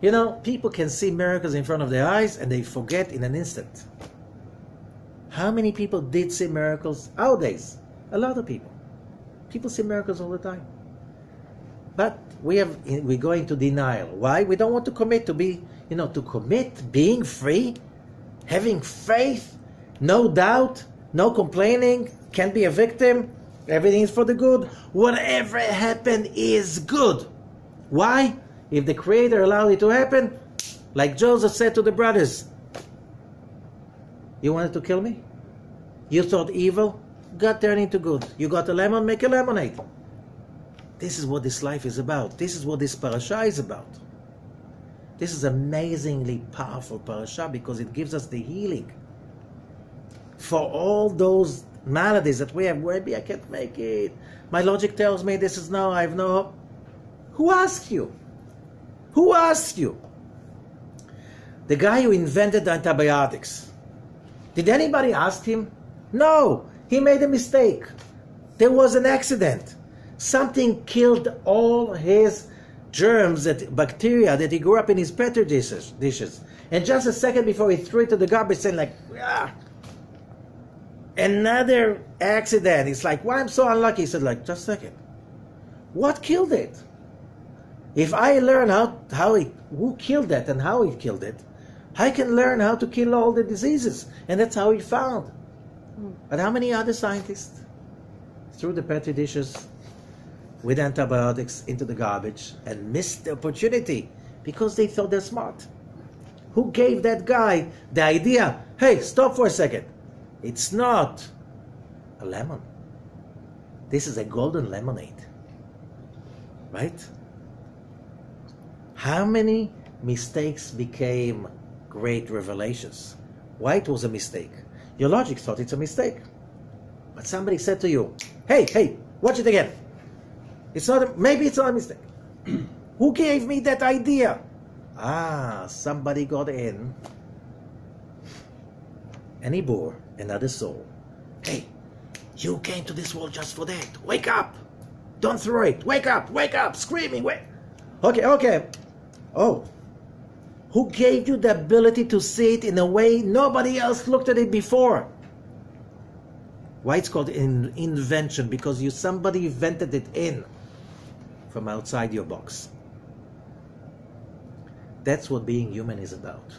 You know, people can see miracles in front of their eyes and they forget in an instant. How many people did see miracles nowadays? A lot of people. People see miracles all the time. But we're going to denial. Why? We don't want to commit to be, to commit, being free, having faith, no doubt, no complaining, can't be a victim, everything is for the good. Whatever happened is good. Why? If the Creator allowed it to happen, like Joseph said to the brothers, you wanted to kill me? You thought evil? God turned into good. You got a lemon? Make a lemonade. This is what this life is about. This is what this parasha is about. This is amazingly powerful parasha because it gives us the healing for all those maladies that we have. Maybe I can't make it. My logic tells me this is no, I have no hope. Who asked you? Who asked you? The guy who invented the antibiotics. Did anybody ask him? No, he made a mistake. There was an accident. Something killed all his germs, bacteria that he grew up in his petri dishes. And just a second before he threw it to the garbage, saying like, another accident. It's like, why I'm so unlucky? He said like, just a second. What killed it? If I learn who killed that and how he killed it, I can learn how to kill all the diseases. And that's how he found. But how many other scientists threw the petri dishes with antibiotics into the garbage and missed the opportunity because they thought they're smart? Who gave that guy the idea, hey, stop for a second. It's not a lemon. This is a golden lemonade. Right? How many mistakes became great revelations? Why it was a mistake? Your logic thought it's a mistake. But somebody said to you, hey, watch it again. Maybe it's not a mistake. Who gave me that idea? Somebody got in and he bore another soul. Hey, you came to this world just for that. Wake up. Don't throw it. Wake up, screaming, wake. Okay. Oh, who gave you the ability to see it in a way nobody else looked at it before? Why it's called an invention? Because somebody invented it in from outside your box. That's what being human is about.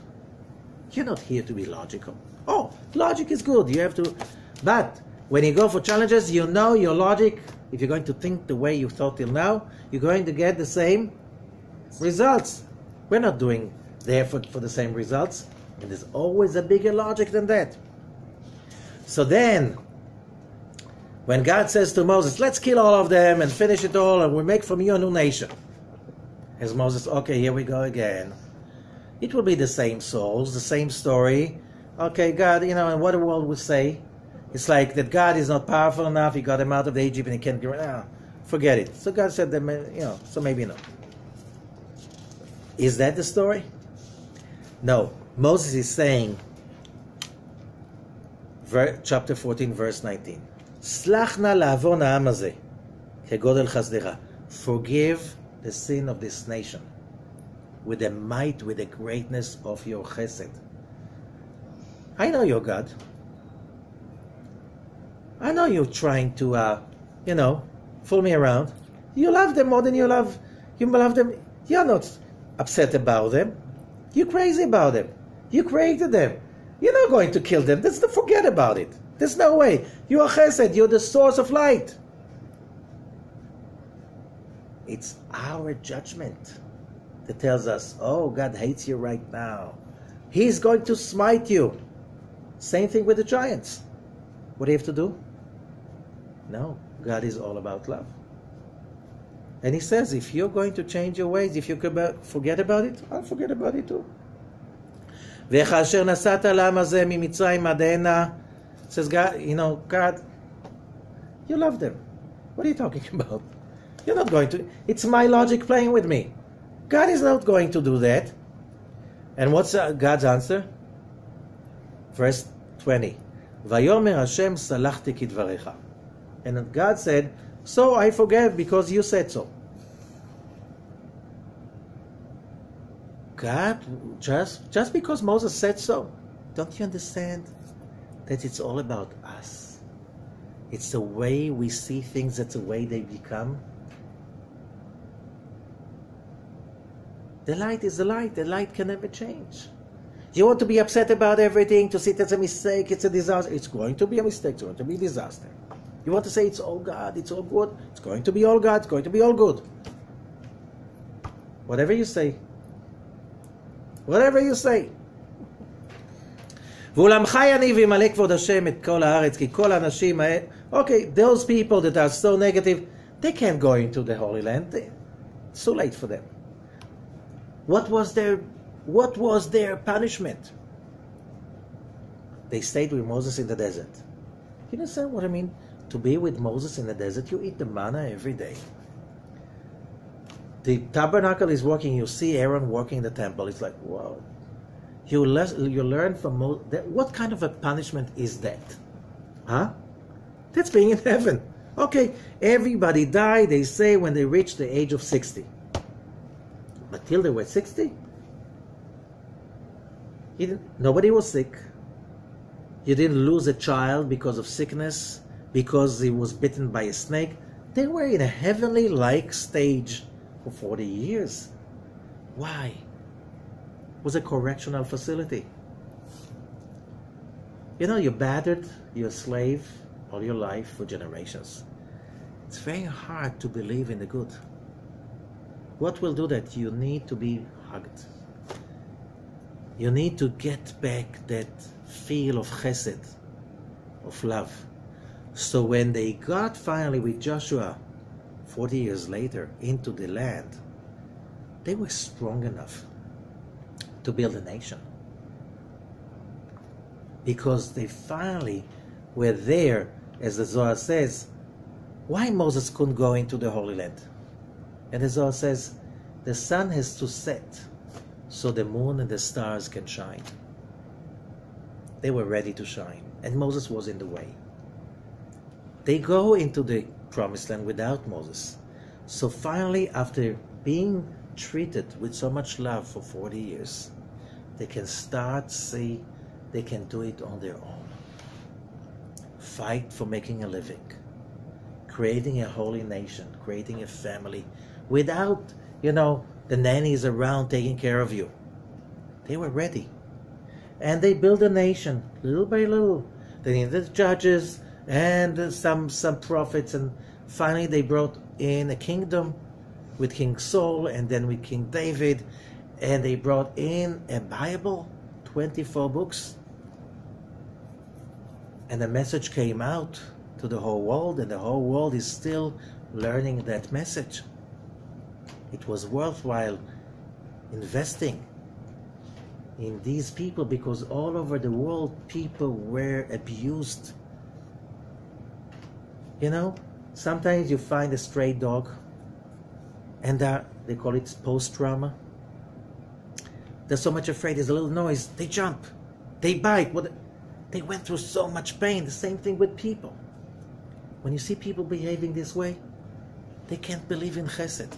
You're not here to be logical. Oh, logic is good. You have to, but when you go for challenges, you know your logic. If you're going to think the way you thought till now, you're going to get the same results. We're not doing the effort for the same results. And there's always a bigger logic than that. So then, when God says to Moses, let's kill all of them and finish it all and we'll make from you a new nation. As Moses, okay, here we go again. It will be the same souls, the same story. Okay, God, and what the world would say. It's like that God is not powerful enough. He got them out of Egypt and he can't get rid. Forget it. So God said that, so maybe no. Is that the story? No. Moses is saying, chapter 14, verse 19. Slachna la'avon ha'am hazeh, kegodel chasdecha. Forgive the sin of this nation with the might, with the greatness of your chesed. I know you're God. I know you're trying to, fool me around. You love them more than you love them. You're not upset about them. You're crazy about them. You created them. You're not going to kill them. Forget about it. There's no way. You are chesed. You're the source of light. It's our judgment. that tells us, oh, God hates you right now. He's going to smite you. Same thing with the giants. What do you have to do? No, God is all about love. And he says, if you're going to change your ways, if you forget about it, I'll forget about it too. וכאשר נסעת לעם הזה ממצרים עד הנה, says God, God, you love them. What are you talking about? You're not going to. It's my logic playing with me. God is not going to do that. And what's God's answer? Verse 20. ויאמר השם סלחתי כדבריך. And God said, so I forgave because you said so. God, just because Moses said so, don't you understand that it's all about us? It's the way we see things, that's the way they become. The light is the light. The light can never change. You want to be upset about everything, to see it's a mistake, it's a disaster. It's going to be a mistake, it's going to be a disaster. You want to say it's all God, it's all good. It's going to be all God, it's going to be all good. Whatever you say. Whatever you say. ועולמך יניב וימלא כבוד השם את כל הארץ, כי כל האנשים, okay, those people that are so negative, they can't go into the Holy Land. It's too late for them. What was their punishment? They stayed with Moses in the desert. You understand what I mean? To be with Moses in the desert, you eat the manna every day. The tabernacle is working, you see Aaron working the temple. It's like, wow. You learn from Moses. What kind of a punishment is that? Huh? That's being in heaven. Okay, everybody died, they say, when they reached the age of 60. But till they were 60, nobody was sick. You didn't lose a child because of sickness, because he was bitten by a snake. They were in a heavenly-like stage for 40 years. Why? It was a correctional facility. You're battered, you're a slave all your life for generations. It's very hard to believe in the good. What will do that? You need to be hugged. You need to get back that feel of chesed, of love. So when they got finally with Joshua, 40 years later, into the land, they were strong enough to build a nation. Because they finally were there, as the Zohar says. Why Moses couldn't go into the Holy Land? And the Zohar says, the sun has to set so the moon and the stars can shine. They were ready to shine, and Moses was in the way. They go into the promised land without Moses. So finally, after being treated with so much love for 40 years, they can start see they can do it on their own. Fight for making a living, creating a holy nation, creating a family, without, the nannies around taking care of you. They were ready. And they built a nation, little by little. They needed judges and some prophets, and finally they brought in a kingdom with King Saul and then with King David, and they brought in a Bible, 24 books. And the message came out to the whole world, and the whole world is still learning that message. It was worthwhile investing in these people, because all over the world people were abused. Sometimes you find a stray dog, and they call it post-trauma. They're so much afraid, there's a little noise, they jump, they bite. They went through so much pain. The same thing with people. When you see people behaving this way, they can't believe in chesed.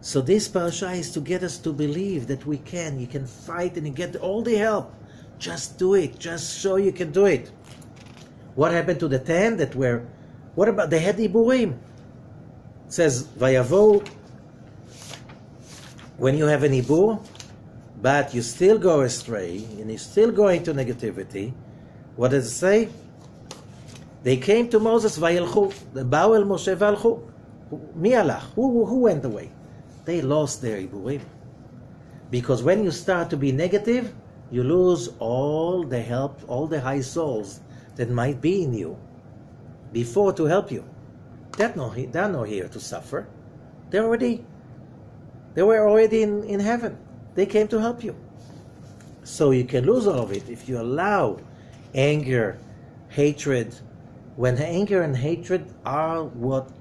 So this parasha is to get us to believe that you can fight and you get all the help. Just do it. Just show you can do it. What happened to the 10 that were, what about, they had Iburim. It says, Vayavo, when you have an Ibur, but you still go astray, and you still go into negativity, what does it say? They came to Moses, Vayelchu, the Ba'u el Moshe V'alchu. Mi alach? Who went away? they lost their iburim. Because when you start to be negative, you lose all the help, all the high souls that might be in you before to help you. They're not here to suffer. They were already in heaven. They came to help you. So you can lose all of it if you allow anger, hatred. When anger and hatred are what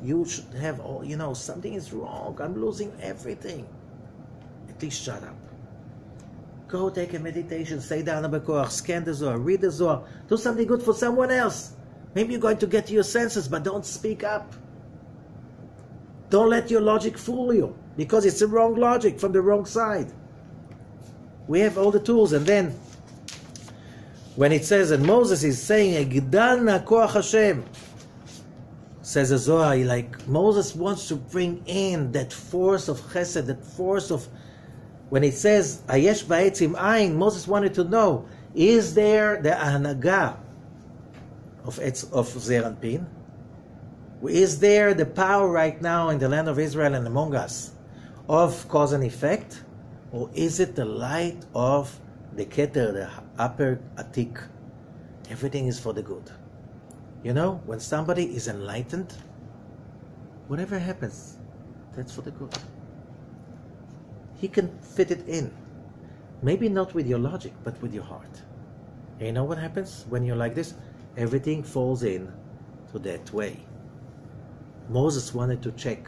you should have, something is wrong. I'm losing everything. At least shut up. Go take a meditation, stay down, scan the Zohar, read the Zohar, do something good for someone else. Maybe you're going to get to your senses, but don't speak up. Don't let your logic fool you, because it's the wrong logic from the wrong side. We have all the tools, and then when it says that Moses is saying, Egdalna koach Hashem, says the Zohar, like Moses wants to bring in that force of chesed, that force of, when it says, Ayesh ba'etzim ayin, Moses wanted to know, is there the hanaga of Zeir Anpin? Is there the power right now in the land of Israel and among us of cause and effect? Or is it the light of the Keter, the upper Atik? Everything is for the good. When somebody is enlightened, whatever happens, that's for the good. He can fit it in. Maybe not with your logic, but with your heart. And you know what happens when you're like this? Everything falls in to that way. Moses wanted to check,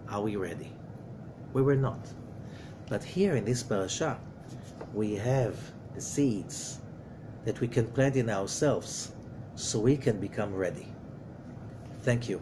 are we ready? We were not. But here in this parasha, we have the seeds that we can plant in ourselves so we can become ready. Thank you.